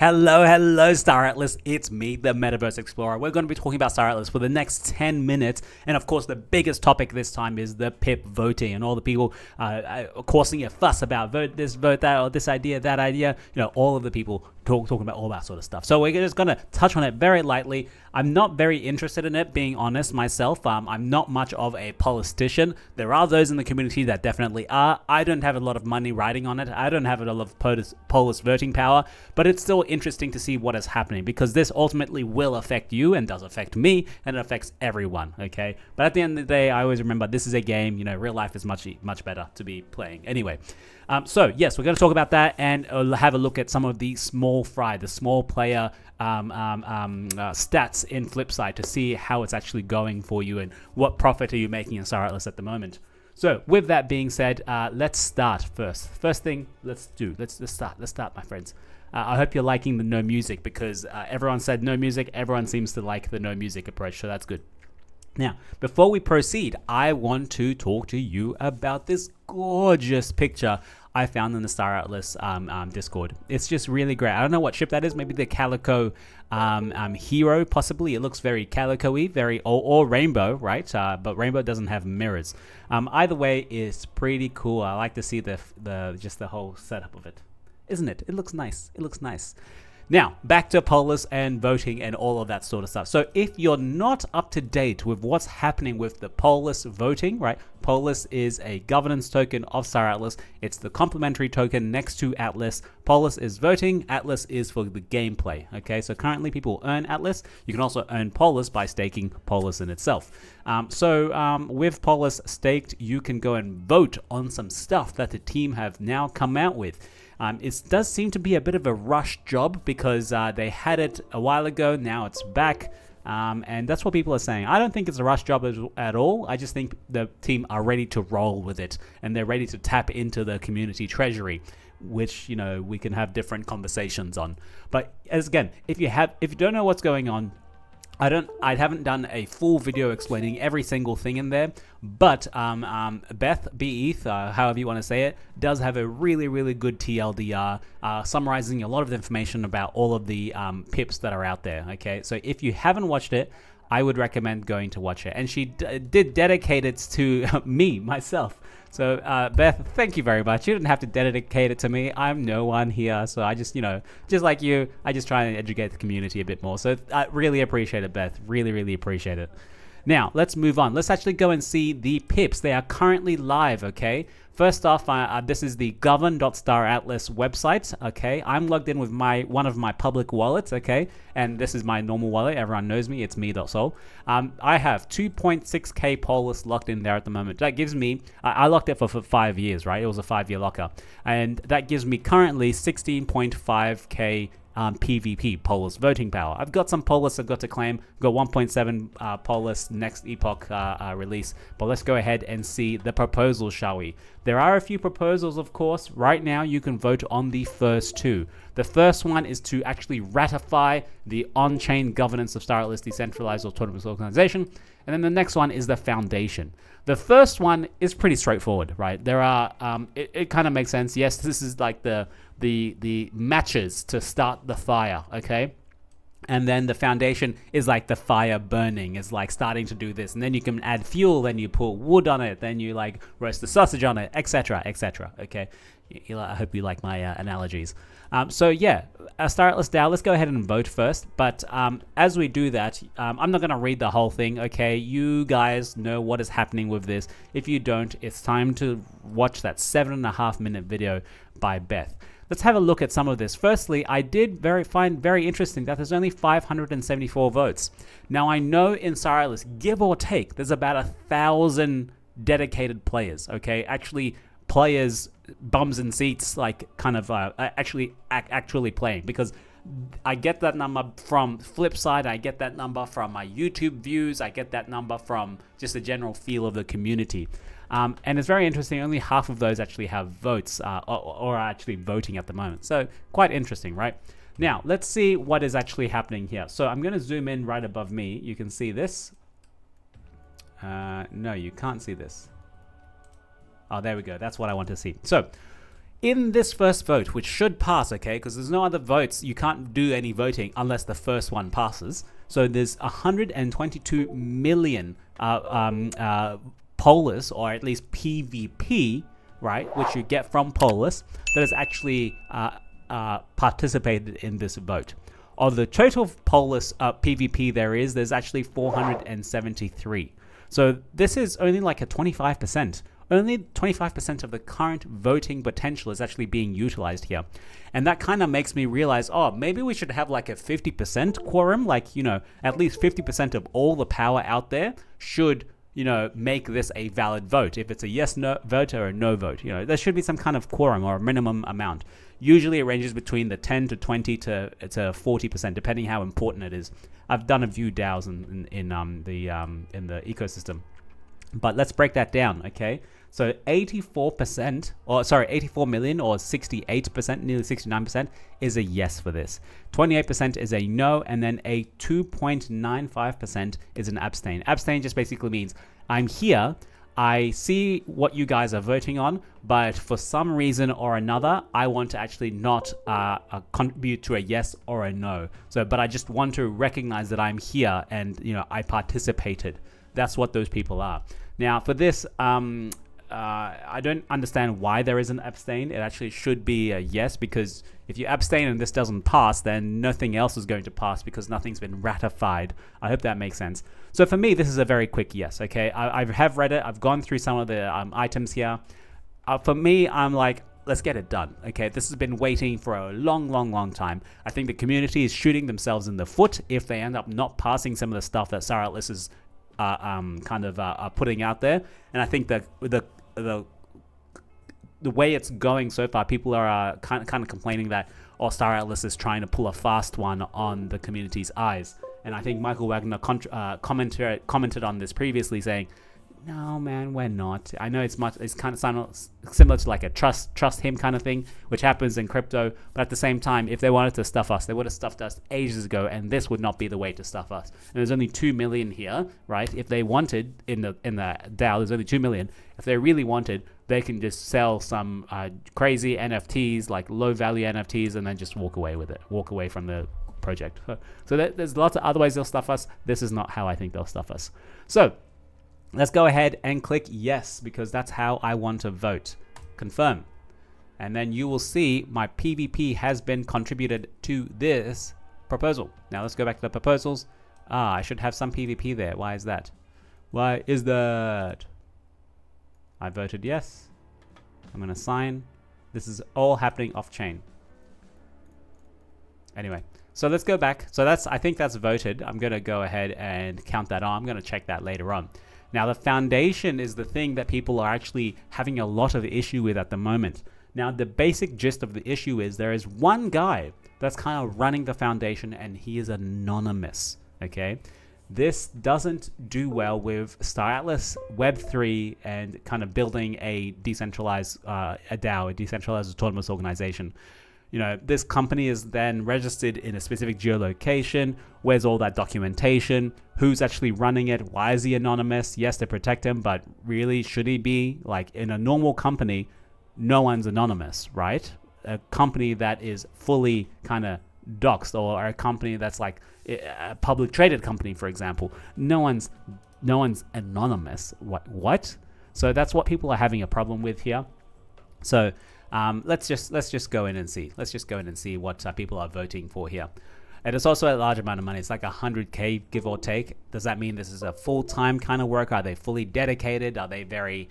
Hello, staratlas. It's me, the MetaVerse Explorer. We're going to be talking about staratlas for the next 10 minutes. And of course, the biggest topic this time is the PIP voting and all the people causing a fuss about vote this, vote that, or this idea, that idea. You know, all of the people talking about all that sort of stuff. So we're just going to touch on it very lightly. I'm not very interested in it, being honest myself. I'm not much of a politician. There are those in the community that definitely are. I don't have a lot of money riding on it. I don't have a lot of Polis voting power, but it's still interesting to see what is happening because this ultimately will affect you and does affect me, and it affects everyone, okay? But at the end of the day, I always remember this is a game. You know, real life is much better to be playing. Anyway, so yes, we're going to talk about that and have a look at some of the small fry, the small player stats in Flipside to see how it's actually going for you and what profit are you making in staratlas at the moment. So with that being said, let's start first. First thing, let's start, my friends. I hope you're liking the no music because everyone said no music. Everyone seems to like the no music approach, so that's good. Now, before we proceed, I want to talk to you about this gorgeous picture I found in the staratlas Discord. It's just really great. I don't know what ship that is. Maybe the Calico Hero, possibly. It looks very Calico-y, very or Rainbow, right? But Rainbow doesn't have mirrors. Either way, it's pretty cool. I like to see just the whole setup of it, isn't it? It looks nice. It looks nice. Now, back to Polis and voting and all of that sort of stuff. So if you're not up to date with what's happening with the Polis voting, right? Polis is a governance token of staratlas. It's the complementary token next to Atlas. Polis is voting. Atlas is for the gameplay, okay? So currently people earn Atlas. You can also earn Polis by staking Polis in itself. With Polis staked, you can go and vote on some stuff that the team have now come out with. It does seem to be a bit of a rush job because they had it a while ago. Now it's back. And that's what people are saying. I don't think it's a rush job at all. I just think the team are ready to roll with it and they're ready to tap into the community treasury, which, you know, we can have different conversations on. But as again, if you don't know what's going on, I haven't done a full video explaining every single thing in there, but Beth Beeth, however you want to say it, does have a really good TLDR summarizing a lot of the information about all of the pips that are out there. Okay, so if you haven't watched it, I would recommend going to watch it. And she did dedicate it to myself. So Beth, thank you very much. You didn't have to dedicate it to me. I'm no one here. So I just, just like you, I just try and educate the community a bit more. So I really appreciate it, Beth. Really appreciate it. Now, let's move on. Let's actually go and see the pips. They are currently live, okay? First off, this is the govern.staratlas website, okay? I'm logged in with one of my public wallets, okay? And this is my normal wallet. Everyone knows me. It's me.sol. I have 2.6k Polis locked in there at the moment. That gives me, I locked it for 5 years, right? It was a 5-year locker. And that gives me currently 16.5k PvP, Polis voting power. I've got some Polis I've got to claim. I've got 1.7 Polis next epoch release. But let's go ahead and see the proposals, shall we? There are a few proposals, of course. Right now, you can vote on the first two. The first one is to actually ratify the on-chain governance of staratlas decentralized autonomous organization. And then the next one is the foundation. The first one is pretty straightforward, right? There are, it kind of makes sense. Yes, this is like the matches to start the fire, okay? And then the foundation is like the fire burning, is like starting to do this. And then you can add fuel, then you put wood on it, then you like roast the sausage on it, etc., okay? I hope you like my analogies. So yeah, staratlas DAO, let's go ahead and vote first. But as we do that, I'm not going to read the whole thing, okay? You guys know what is happening with this. If you don't, it's time to watch that 7.5-minute video by Beth. Let's have a look at some of this. Firstly, I did find very interesting that there's only 574 votes. Now, I know in staratlas, give or take, there's about 1,000 dedicated players, okay? Actually, players, bums in seats, like kind of actually playing, because I get that number from Flipside, I get that number from my YouTube views, I get that number from just the general feel of the community. And it's very interesting, only half of those actually have votes or are actually voting at the moment. So quite interesting, right? Now, let's see what is actually happening here. So I'm going to zoom in right above me. You can see this. No, you can't see this. Oh, there we go. That's what I want to see. So in this first vote, which should pass, okay, because there's no other votes, you can't do any voting unless the first one passes. So there's 122 million Polis, or at least PvP, right, which you get from Polis, that has actually participated in this vote. Of the total Polis PvP there's actually 473. So this is only like a 25%. Only 25% of the current voting potential is actually being utilized here. And that kind of makes me realize, oh, maybe we should have like a 50% quorum, like, you know, at least 50% of all the power out there should, you know, make this a valid vote. If it's a yes, no vote or a no vote, you know, there should be some kind of quorum or a minimum amount. Usually it ranges between the 10 to 20 to 40%, depending how important it is. I've done a few DAOs in the ecosystem, but let's break that down, okay? So 84%, or sorry, 84 million or 68%, nearly 69% is a yes for this. 28% is a no, and then a 2.95% is an abstain. Abstain just basically means I'm here, I see what you guys are voting on, but for some reason or another, I want to actually not contribute to a yes or a no. So, but I just want to recognize that I'm here and, you know, I participated. That's what those people are. Now, for this, I don't understand why there is an abstain. It actually should be a yes, because if you abstain and this doesn't pass, then nothing else is going to pass because nothing's been ratified. I hope that makes sense. So for me, this is a very quick yes, okay? I have read it. I've gone through some of the items here. For me, I'm like, let's get it done, okay? This has been waiting for a long time. I think the community is shooting themselves in the foot if they end up not passing some of the stuff that staratlas is putting out there. And I think that the way it's going so far, people are kind of complaining that staratlas is trying to pull a fast one on the community's eyes. And I think Michael Wagner commented on this previously, saying, no, man, we're not. I know it's kind of similar to like a trust him kind of thing, which happens in crypto. But at the same time, if they wanted to stuff us, they would have stuffed us ages ago, and this would not be the way to stuff us. And there's only 2 million here, right? If they wanted in the DAO, there's only 2 million. If they really wanted, they can just sell some crazy NFTs, like low value NFTs, and then just walk away with it. Walk away from the project. So there's lots of other ways they'll stuff us. This is not how I think they'll stuff us. So let's go ahead and click yes, because that's how I want to vote. Confirm. And then you will see my PvP has been contributed to this proposal. Now let's go back to the proposals. I should have some PvP there. Why is that? Why is that? I voted yes. I'm going to sign. This is all happening off chain. Anyway, so let's go back. So I think that's voted. I'm going to go ahead and count that on. I'm going to check that later on. Now, the foundation is the thing that people are actually having a lot of issue with at the moment. Now, the basic gist of the issue is there is one guy that's kind of running the foundation, and he is anonymous, okay? This doesn't do well with staratlas, Web3, and kind of building a decentralized a DAO, a decentralized autonomous organization. You know, this company is then registered in a specific geolocation. Where's all that documentation? Who's actually running it? Why is he anonymous? Yes, to protect him, but really, should he be? Like, in a normal company, no one's anonymous, right? A company that is fully kind of doxed, or a company that's like a public traded company, for example, no one's anonymous. What? So that's what people are having a problem with here. So let's just go in and see. Let's just go in and see what people are voting for here. And it's also a large amount of money. It's like 100K, give or take. Does that mean this is a full-time kind of work? Are they fully dedicated? Are they very,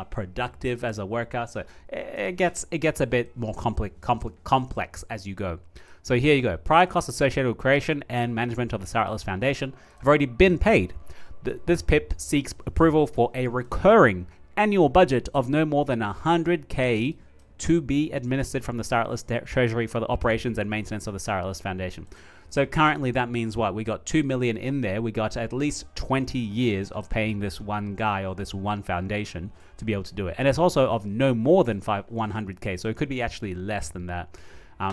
productive as a worker? So it gets a bit more complex as you go. So here you go. Prior costs associated with creation and management of the staratlas Foundation have already been paid. This PIP seeks approval for a recurring annual budget of no more than 100K to be administered from the staratlas treasury for the operations and maintenance of the staratlas Foundation. So currently that means what? We got 2 million in there. We got at least 20 years of paying this one guy or this one foundation to be able to do it. And it's also of no more than 100K. So it could be actually less than that.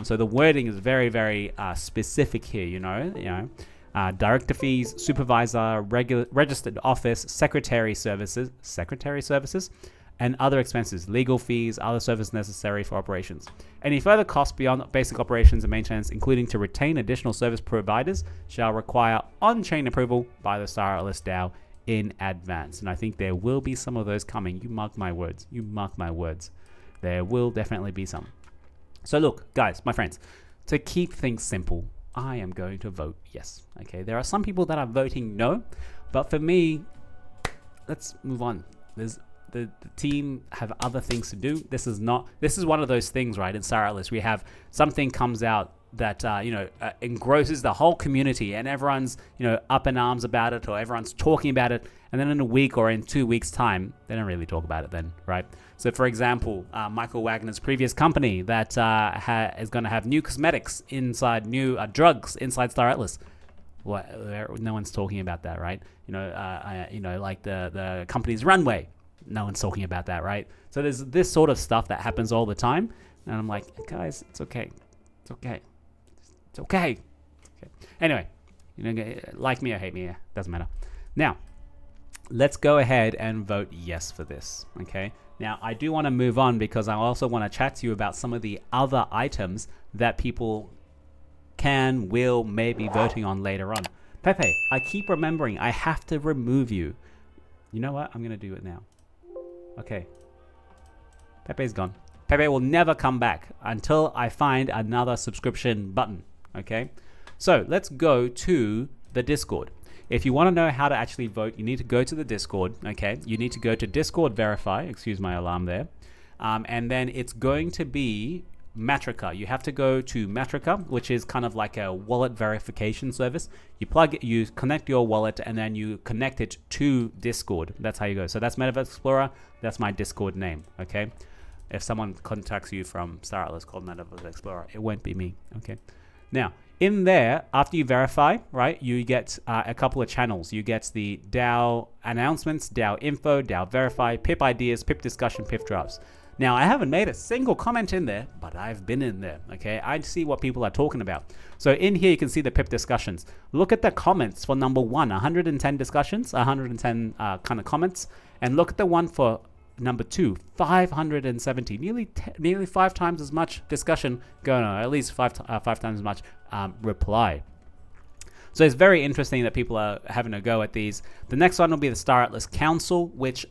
So the wording is very, very specific here, director fees, supervisor, registered office, secretary services, and other expenses, legal fees, other services necessary for operations. Any further costs beyond basic operations and maintenance, including to retain additional service providers, shall require on-chain approval by the staratlas DAO in advance. And I think there will be some of those coming. You mark my words. You mark my words. There will definitely be some. So look, guys, my friends, to keep things simple, I am going to vote yes. Okay, there are some people that are voting no, but for me, let's move on. There's the team have other things to do. This is one of those things, right? In staratlas, we have something comes out that engrosses the whole community, and everyone's up in arms about it, or everyone's talking about it, and then in a week or in 2 weeks' time, they don't really talk about it then, right? So, for example, Michael Wagner's previous company that is going to have new cosmetics inside, new drugs inside staratlas. No one's talking about that, right? Like the company's runway. No one's talking about that, right? So there's this sort of stuff that happens all the time, and I'm like, guys, it's okay. It's okay. It's okay. Anyway, like me or hate me, doesn't matter. Now, let's go ahead and vote yes for this, okay? Now, I do want to move on because I also want to chat to you about some of the other items that people may be voting on later on. Pepe, I keep remembering I have to remove you. You know what? I'm going to do it now. Okay. Pepe's gone. Pepe will never come back until I find another subscription button. Okay. So let's go to the Discord. If you want to know how to actually vote, you need to go to the Discord. Okay. You need to go to Discord verify. Excuse my alarm there. And then it's going to be Matrica. You have to go to Matrica, which is kind of like a wallet verification service. You connect your wallet, and then you connect it to Discord. That's how you go. So that's MetaVerse Explorer. That's my Discord name. Okay. If someone contacts you from staratlas called MetaVerse Explorer, it won't be me. Okay. Now, in there, after you verify, right, you get a couple of channels. You get the DAO announcements, DAO info, DAO verify, pip ideas, pip discussion, pip drafts. Now, I haven't made a single comment in there, but I've been in there, okay? I see what people are talking about. So in here, you can see the pip discussions. Look at the comments for number 110 discussions, 110 kind of comments. And look at the one for number 2, 570, nearly 5 times as much discussion going on, at least five times as much reply. So it's very interesting that people are having a go at these. The next one will be the Staratlas Council, which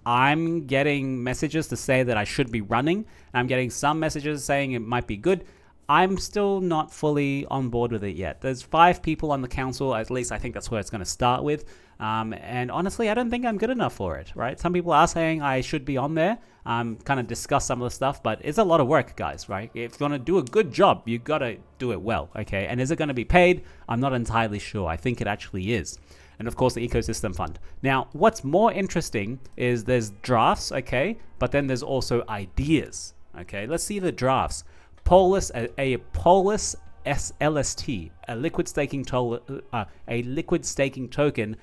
I'm getting messages to say that I should be running. I'm getting some messages saying it might be good. I'm still not fully on board with it yet. There's 5 people on the council, at least I think that's where it's going to start with. And honestly, I don't think I'm good enough for it, right? Some people are saying I should be on there, kind of discuss some of the stuff, but it's a lot of work, guys, right? If you're going to do a good job, you got to do it well, okay? And is it going to be paid? I'm not entirely sure. I think it actually is. And of course, the ecosystem fund. Now, what's more interesting is there's drafts, okay? But then there's also ideas, okay? Let's see the drafts. Polis, a Polis LST, a liquid staking token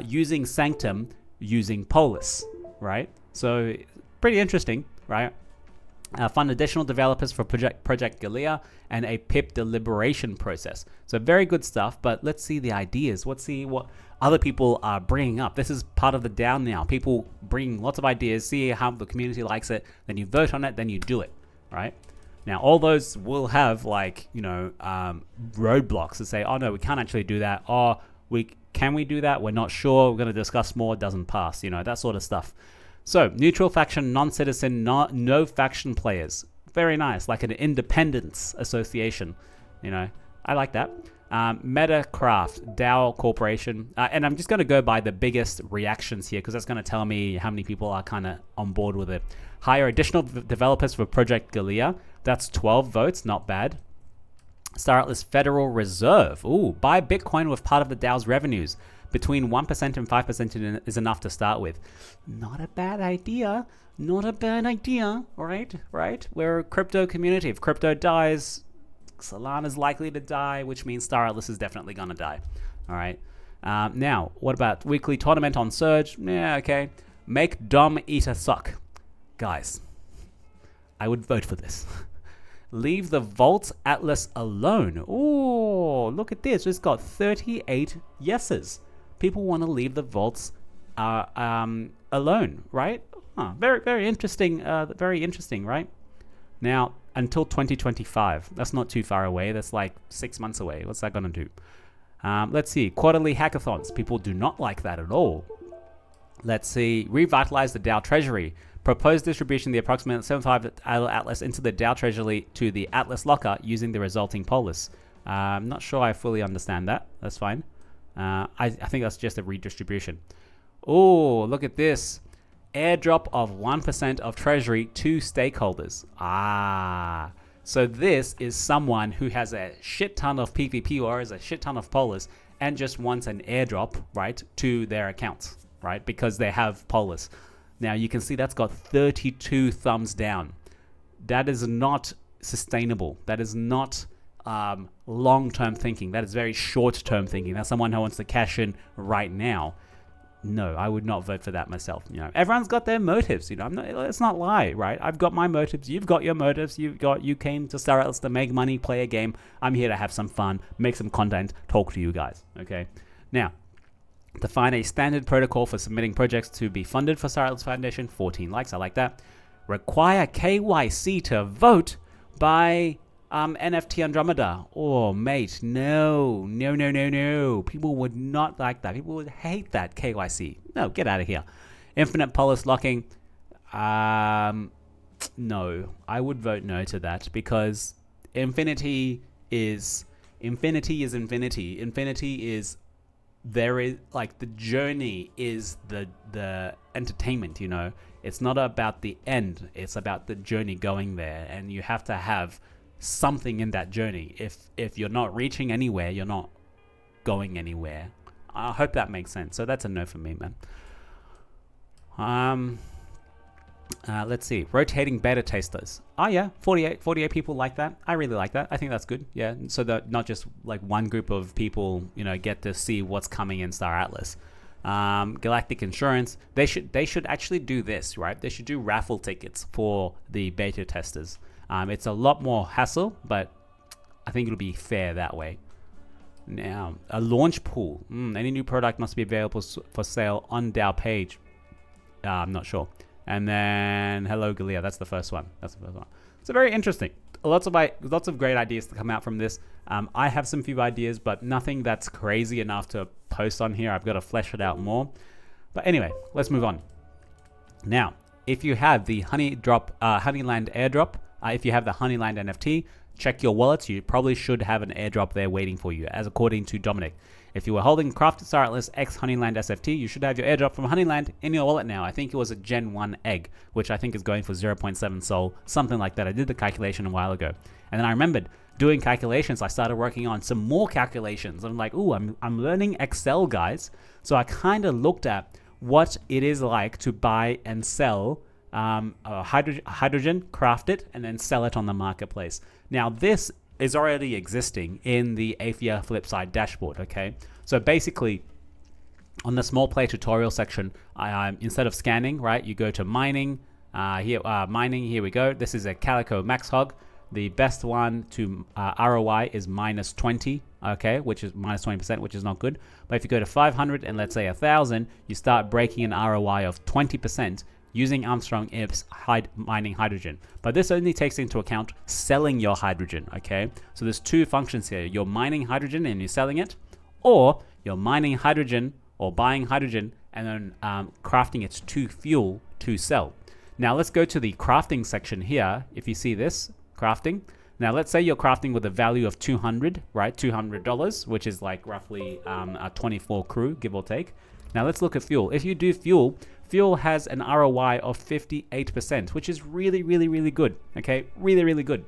using Sanctum using Polis, right? So pretty interesting, right? Fund additional developers for Project Galea and a PIP deliberation process. So very good stuff, but let's see the ideas. Let's see what other people are bringing up. This is part of the DAO now. People bring lots of ideas, see how the community likes it, then you vote on it, then you do it, right? Now, all those will have like, roadblocks to say, oh no, we can't actually do that. Or can we do that? We're not sure. We're going to discuss more. It doesn't pass, that sort of stuff. So neutral faction, non-citizen, no faction players. Very nice, like an independence association. I like that. Metacraft, DAO Corporation. And I'm just going to go by the biggest reactions here because that's going to tell me how many people are kind of on board with it. Hire additional developers for Project Galea. That's 12 votes, not bad. Staratlas Federal Reserve. Ooh, buy Bitcoin with part of the DAO's revenues. Between 1% and 5% is enough to start with. Not a bad idea. Not a bad idea, right? We're a crypto community. If crypto dies, Solana's likely to die, which means Staratlas is definitely going to die. All right. Now, what about weekly tournament on Surge? Yeah, okay. Make Dom Eater suck. Guys, I would vote for this. Leave the Vault Atlas alone. Ooh, look at this. It's got 38 yeses. People want to leave the vaults alone, right? Very interesting. Very interesting, right? Now, until 2025, that's not too far away. That's like 6 months away. What's that going to do? Let's see. Quarterly hackathons. People do not like that at all. Let's see. Revitalize the DAO Treasury. Propose distribution of the approximate 75 Atlas into the DAO Treasury to the Atlas locker using the resulting Polis. I'm not sure I fully understand that. That's fine. I think that's just a redistribution. Oh, look at this. Airdrop of 1% of Treasury to stakeholders. So this is someone who has a shit ton of PVP or has a shit ton of Polis and just wants an airdrop, right, to their accounts, right, because they have Polis. Now you can see that's got 32 thumbs down. That is not sustainable. That is not long-term thinking. That is very short-term thinking. That's someone who wants to cash in right now. No, I would not vote for that myself. Everyone's got their motives. Let's not lie, right? I've got my motives. You've got your motives. You came to staratlas to make money, play a game. I'm here to have some fun, make some content, talk to you guys. Okay. Now, define a standard protocol for submitting projects to be funded for staratlas Foundation. 14 likes. I like that. Require KYC to vote by NFT Andromeda. Oh, mate, no. People would not like that. People would hate that KYC. No, get out of here. Infinite Polis locking. No, I would vote no to that because infinity is infinity. Infinity is the journey is the entertainment. It's not about the end. It's about the journey going there, and you have to have something in that journey. If you're not reaching anywhere, you're not going anywhere. I hope that makes sense. So that's a no for me, man. Let's see. Rotating beta testers. 48 people like that. I really like that. I think that's good. Yeah. So that not just like one group of people, get to see what's coming in Star Atlas. Galactic Insurance. They should actually do this, right? They should do raffle tickets for the beta testers. It's a lot more hassle, but I think it'll be fair that way. Now, a launch pool. Any new product must be available for sale on DAO page. I'm not sure. And then, hello, Galia. That's the first one. So very interesting. Lots of great ideas to come out from this. I have some few ideas, but nothing that's crazy enough to post on here. I've got to flesh it out more. But anyway, let's move on. Now, if you have the Honeyland airdrop, if you have the Honeyland NFT, check your wallets. You probably should have an airdrop there waiting for you, as according to Dominic. If you were holding Crafted Star Atlas X Honeyland SFT, you should have your airdrop from Honeyland in your wallet now. I think it was a Gen 1 egg, which I think is going for 0.7 Sol, something like that. I did the calculation a while ago. And then I remembered doing calculations. I started working on some more calculations. I'm like, I'm learning Excel, guys. So I kind of looked at what it is like to buy and sell hydrogen, craft it, and then sell it on the marketplace. Now, this is already existing in the Athia Flipside dashboard, okay? So basically, on the small play tutorial section, instead of scanning, right, you go to mining. Mining, here we go. This is a Calico Max Hog. The best one to ROI is -20, okay, which is -20%, which is not good. But if you go to 500 and let's say 1,000, you start breaking an ROI of 20%, using Armstrong Ibs mining hydrogen. But this only takes into account selling your hydrogen, okay? So there's two functions here. You're mining hydrogen and you're selling it, or you're mining hydrogen or buying hydrogen and then crafting it to fuel to sell. Now let's go to the crafting section here. If you see this, crafting. Now let's say you're crafting with a value of 200, right? $200, which is like roughly a 24 crew, give or take. Now let's look at fuel. If you do fuel has an ROI of 58%, which is really, really, really good. Okay, really, really good.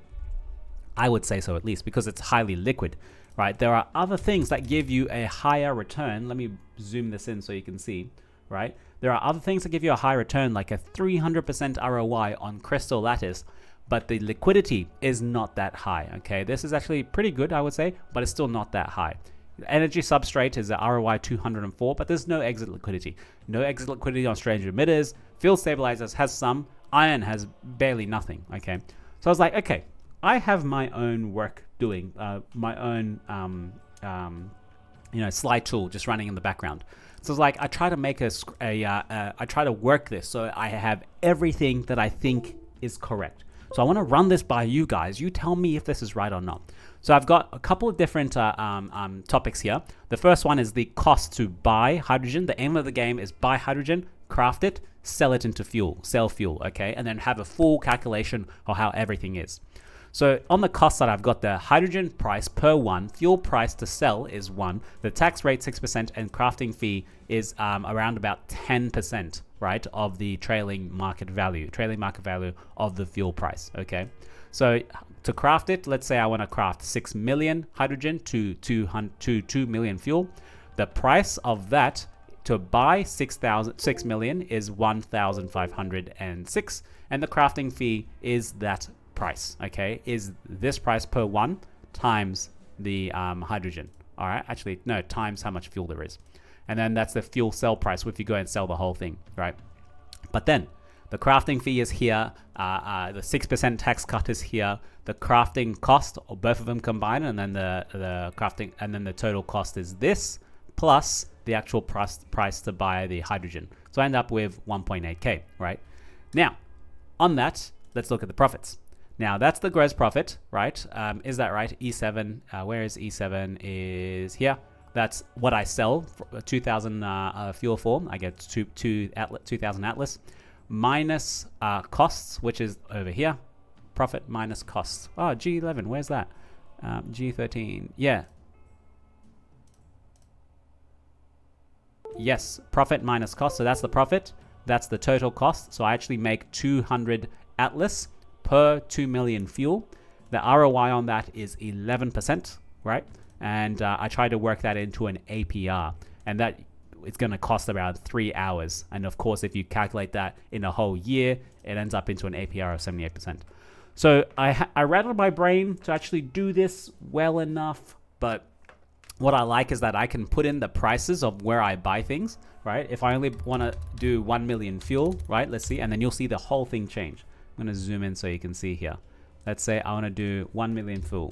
I would say so, at least, because it's highly liquid, right? There are other things that give you a higher return. Let me zoom this in so you can see, right? There are other things that give you a high return, like a 300% ROI on Crystal Lattice, but the liquidity is not that high. Okay, this is actually pretty good, I would say, but it's still not that high. Energy substrate is a ROI 204, but there's no exit liquidity. No exit liquidity on strange emitters. Field stabilizers has some. Iron has barely nothing. Okay, so I was like, okay, I have my own work doing, my own slide tool just running in the background. So it's like I try to make I try to work this so I have everything that I think is correct. So I want to run this by you guys. You tell me if this is right or not. So I've got a couple of different topics here. The first one is the cost to buy hydrogen. The aim of the game is buy hydrogen, craft it, sell it into fuel, sell fuel, okay? And then have a full calculation of how everything is. So on the cost side, I've got the hydrogen price per 1, fuel price to sell is 1, the tax rate 6%, and crafting fee is around about 10%, right, of the trailing market value of the fuel price, okay? So to craft it, let's say I want to craft 6 million hydrogen to 2 million fuel. The price of that to buy 6 million is 1,506, and the crafting fee is that price, okay, is this price per 1 times the hydrogen. All right, actually no, times how much fuel there is, and then that's the fuel sell price if you go and sell the whole thing, right? But then the crafting fee is here, the 6% tax cut is here, the crafting cost, or both of them combined, and then the crafting, and then the total cost is this plus the actual price to buy the hydrogen. So I end up with 1.8k, right? Now on that, let's look at the profits. Now that's the gross profit, right? Is that right? E7, where is E7? Is here. That's what I sell for 2,000 fuel for. I get 2,000 Atlas minus costs, which is over here. Profit minus costs. Oh, G11, where's that? G13, yeah. Yes, profit minus cost. So that's the profit. That's the total cost. So I actually make 200 Atlas per 2 million fuel. The ROI on that is 11%, right? And I try to work that into an APR, and that it's going to cost around 3 hours. And of course, if you calculate that in a whole year, it ends up into an APR of 78%. So I rattled my brain to actually do this well enough, but what I like is that I can put in the prices of where I buy things, right? If I only want to do 1 million fuel, right? Let's see, and then you'll see the whole thing change. I'm going to zoom in so you can see here. Let's say I want to do 1 million fuel.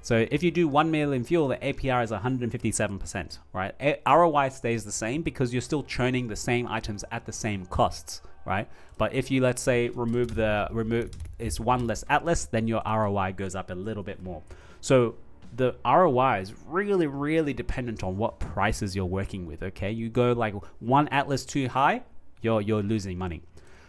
So if you do 1 million fuel, the APR is 157%, right? ROI stays the same because you're still churning the same items at the same costs, right? But if you, let's say, remove is 1 less Atlas, then your ROI goes up a little bit more. So the ROI is really, really dependent on what prices you're working with, okay? You go like 1 Atlas too high, you're losing money.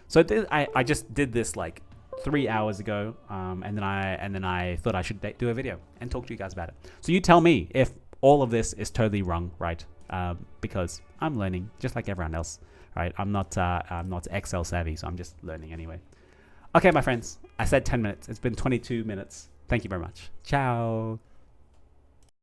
So I just did this like 3 hours ago, and then I thought I should do a video and talk to you guys about it. So you tell me if all of this is totally wrong, right? Because I'm learning just like everyone else, right? I'm not Excel savvy, so I'm just learning anyway. Okay, my friends, I said 10 minutes. It's been 22 minutes. Thank you very much. Ciao.